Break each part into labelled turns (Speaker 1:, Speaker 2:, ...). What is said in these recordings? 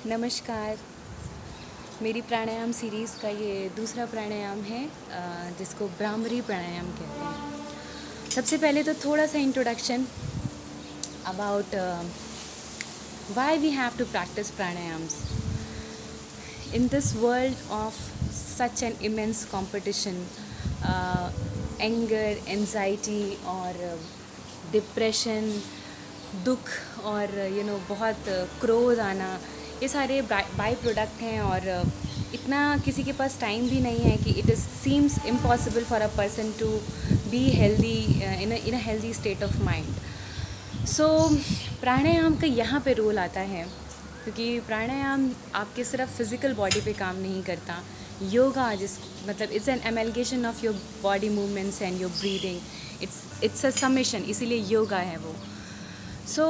Speaker 1: नमस्कार। मेरी प्राणायाम सीरीज़ का ये दूसरा प्राणायाम है जिसको भ्रामरी प्राणायाम कहते हैं। सबसे पहले तो थोड़ा सा introduction about why we have to practice pranayams in this world of such an immense competition, anger, anxiety और डिप्रेशन, दुख और बहुत क्रोध आना, ये सारे बाई प्रोडक्ट हैं। और इतना किसी के पास टाइम भी नहीं है कि it is seems impossible for a person to be healthy in a healthy state of mind. So pranayama का यहाँ पे रोल आता है, क्योंकि प्राणायाम आपके सिर्फ फिज़िकल बॉडी पे काम नहीं करता। योगा जिस मतलब it's an amalgamation of your body movements and your breathing, it's a summation, इसीलिए योगा है वो। सो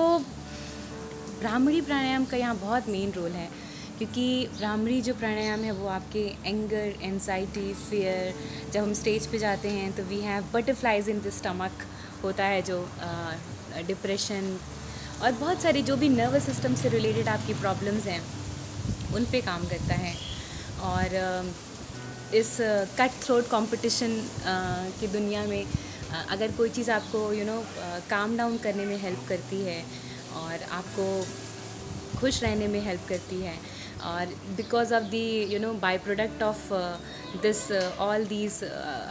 Speaker 1: भ्रामरी प्राणायाम का यहाँ बहुत मेन रोल है, क्योंकि भ्रामरी जो प्राणायाम है वो आपके एंगर, एंजाइटी, फियर, जब हम स्टेज पे जाते हैं तो we have butterflies in the stomach होता है, जो डिप्रेशन और बहुत सारी जो भी नर्वस सिस्टम से रिलेटेड आपकी प्रॉब्लम्स हैं उन पे काम करता है। और इस कट थ्रोट कंपटीशन की दुनिया में अगर कोई चीज़ आपको काम डाउन करने में हेल्प करती है और आपको खुश रहने में हेल्प करती है, और because of the by product of this all these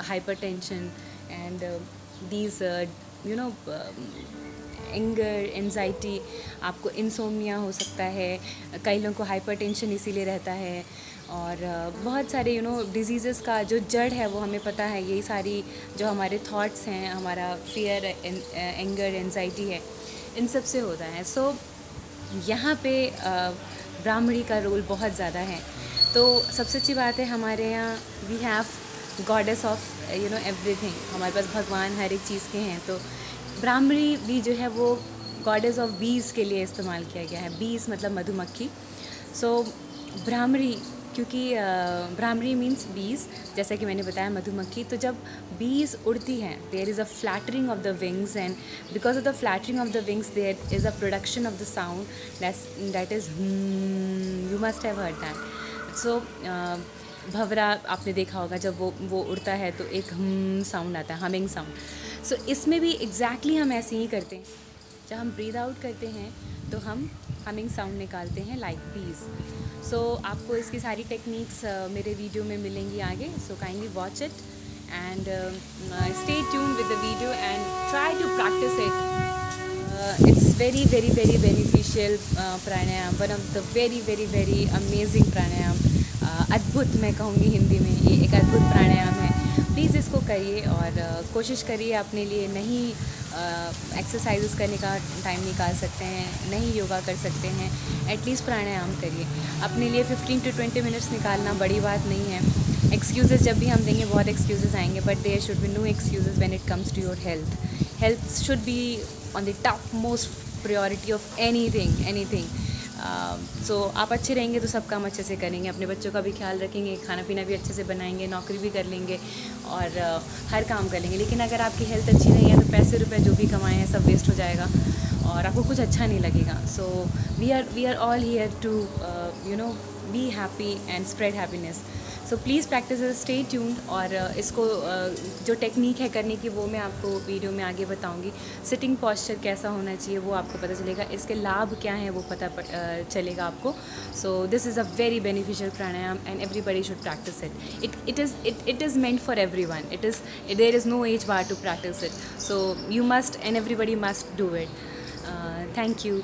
Speaker 1: hypertension and these anger, anxiety, आपको इंसोम्निया हो सकता है, कई लोगों को हाइपरटेंशन इसीलिए रहता है। और बहुत सारे डिजीज़ेस का जो जड़ है वो हमें पता है, यही सारी जो हमारे थॉट्स हैं, हमारा फियर, एंगर, एंजाइटी है, इन सब से होता है। सो यहाँ पे ब्राह्मणी का रोल बहुत ज़्यादा है। तो सबसे अच्छी बात है, हमारे यहाँ we have goddess of everything, हमारे पास भगवान हर एक चीज़ के हैं। तो ब्राह्मणी भी जो है वो गॉडेस ऑफ बीज के लिए इस्तेमाल किया गया है। बीज मतलब मधुमक्खी। सो भ्रामरी, क्योंकि भ्रामरी मीन्स बीज, जैसा कि मैंने बताया मधुमक्खी। तो जब बीज उड़ती हैं, there is a fluttering of the wings, and because of the fluttering of the wings there is a production of the sound that is you must have heard that. So भंवरा आपने देखा होगा, जब वो उड़ता है तो एक हम साउंड आता है, हमिंग साउंड। सो इसमें भी एग्जैक्टली हम ऐसे ही करते हैं। जब हम ब्रीद आउट करते हैं तो हम हमिंग साउंड निकालते हैं लाइक बीज। सो आपको इसकी सारी टेक्निक्स मेरे वीडियो में मिलेंगी आगे। So kindly watch it and stay tune with the video and try to practice it. It's very very very beneficial pranayama, one of the very very very amazing pranayama. अद्भुत मैं कहूँगी हिंदी में, ये एक अद्भुत प्राणायाम है। प्लीज़ इसको करिए और कोशिश करिए। अपने लिए नहीं एक्सरसाइजेस करने का टाइम निकाल सकते हैं, नहीं योगा कर सकते हैं, एटलीस्ट प्राणायाम करिए। अपने लिए 15 to 20 मिनट्स निकालना बड़ी बात नहीं है। एक्सक्यूज़ेस जब भी हम देंगे, बहुत एक्सक्यूज़ेस आएंगे, but there should be no excuses when it comes to your health. Health should be on the top most priority of anything. So आप अच्छे रहेंगे तो सब काम अच्छे से करेंगे, अपने बच्चों का भी ख्याल रखेंगे, खाना पीना भी अच्छे से बनाएंगे, नौकरी भी कर लेंगे और हर काम कर लेंगे। लेकिन अगर आपकी हेल्थ अच्छी नहीं है तो पैसे रुपए जो भी कमाए हैं सब वेस्ट हो जाएगा और आपको कुछ अच्छा नहीं लगेगा। So we are all here to be happy and spread happiness. So please practice, stay tuned. और इसको जो टेक्निक है करने की वो मैं आपको वीडियो में आगे बताऊंगी। सिटिंग पोस्चर कैसा होना चाहिए वो आपको पता चलेगा, इसके लाभ क्या हैं वो पता चलेगा आपको। So this is a very beneficial pranayam and everybody should practice it. It is meant for everyone. There is no age bar to practice it. So you must and everybody must do it. Thank you.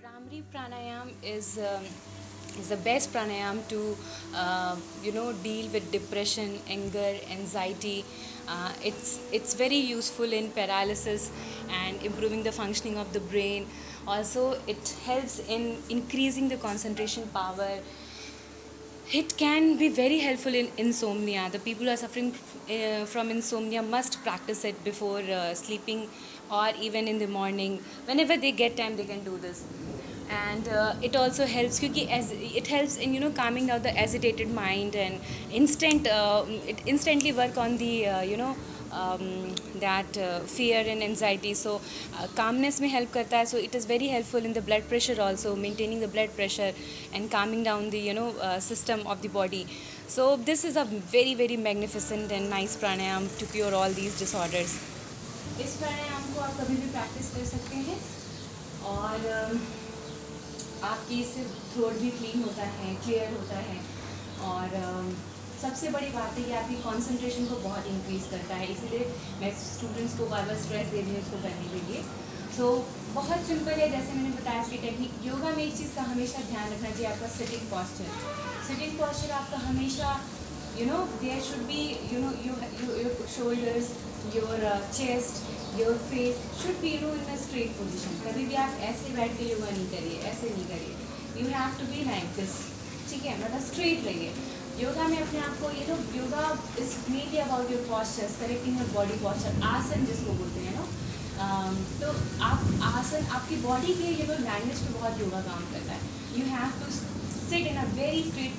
Speaker 1: Bhramari pranayam is is the best pranayam to deal with depression, anger, anxiety. It's very useful in paralysis and improving the functioning of the brain. Also, it helps in increasing the concentration power. It can be very helpful in insomnia. The people who are suffering from insomnia must practice it before sleeping, or even in the morning. Whenever they get time, they can do this. And it also helps because as it helps in calming down the agitated mind, and it instantly work on the that fear and anxiety. So calmness में help करता है. So it is very helpful in the blood pressure also, maintaining the blood pressure and calming down the system of the body. So this is a very very magnificent and nice pranayam to cure all these disorders. इस प्राणायाम को आप कभी भी practice कर सकते हैं, और आपकी इससे थ्रोट भी क्लीन होता है, क्लियर होता है, और सबसे बड़ी बात है कि आपकी कंसंट्रेशन को बहुत इंक्रीज़ करता है. इसीलिए मैं स्टूडेंट्स को बार बार स्ट्रेस दे रही हूँ इसको करने के लिए. सो बहुत सिंपल है, जैसे मैंने बताया इसकी टेक्निक. योगा में एक चीज़ का हमेशा ध्यान रखना चाहिए, आपका सिटिंग पॉस्चर. सिटिंग पॉस्चर आपका हमेशा there should be your shoulders, your chest, your face should be in a straight position. कभी भी आप ऐसे बैठ के योगा नहीं करिए, ऐसे नहीं करिए. You have to be like this. ठीक है, मतलब स्ट्रेट रहिए. योगा में अपने आप को yoga is mainly about your postures, correcting your body posture. आसन जिसको बोलते हैं तो आप आसन आपकी बॉडी के लैंग्वेज पे बहुत योगा काम करता है. You have to sit in a very straight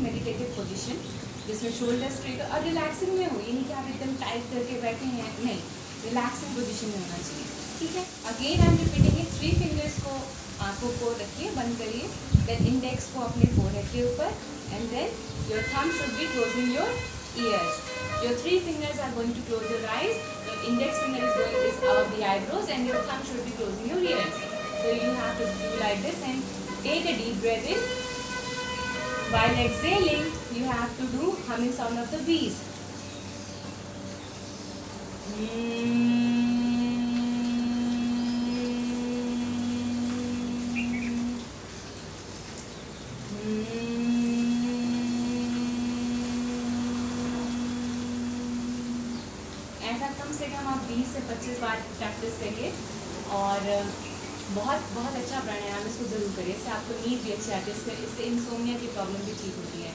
Speaker 1: meditative position, जिसमें शोल्डर स्ट्रेट और रिलैक्सिंग में हो. ये नहीं कि आप एकदम टाइट करके बैठे हैं, नहीं, रिलैक्सिंग पोजिशन में होना चाहिए. ठीक है. Again I am repeating it. 3 fingers को आंखों को रखिए, बंद करिए. देन इंडेक्स को अपने फोरहेड के ऊपर, and then your thumb should be closing your ears. Your 3 fingers are going to close your eyes. Your index finger is above the eyebrows, and your thumb should be closing your ears. So you have to do like this and take a deep breath in. While exhaling, you have to do humming sound of the bees. ऐसा कम से कम आप 20 से 25 बार practice करिए, और बहुत अच्छा प्राणायाम, इसको ज़रूर करिए. इससे आपको नींद भी अच्छी आती है, इससे इंसोम्निया की प्रॉब्लम भी ठीक होती है.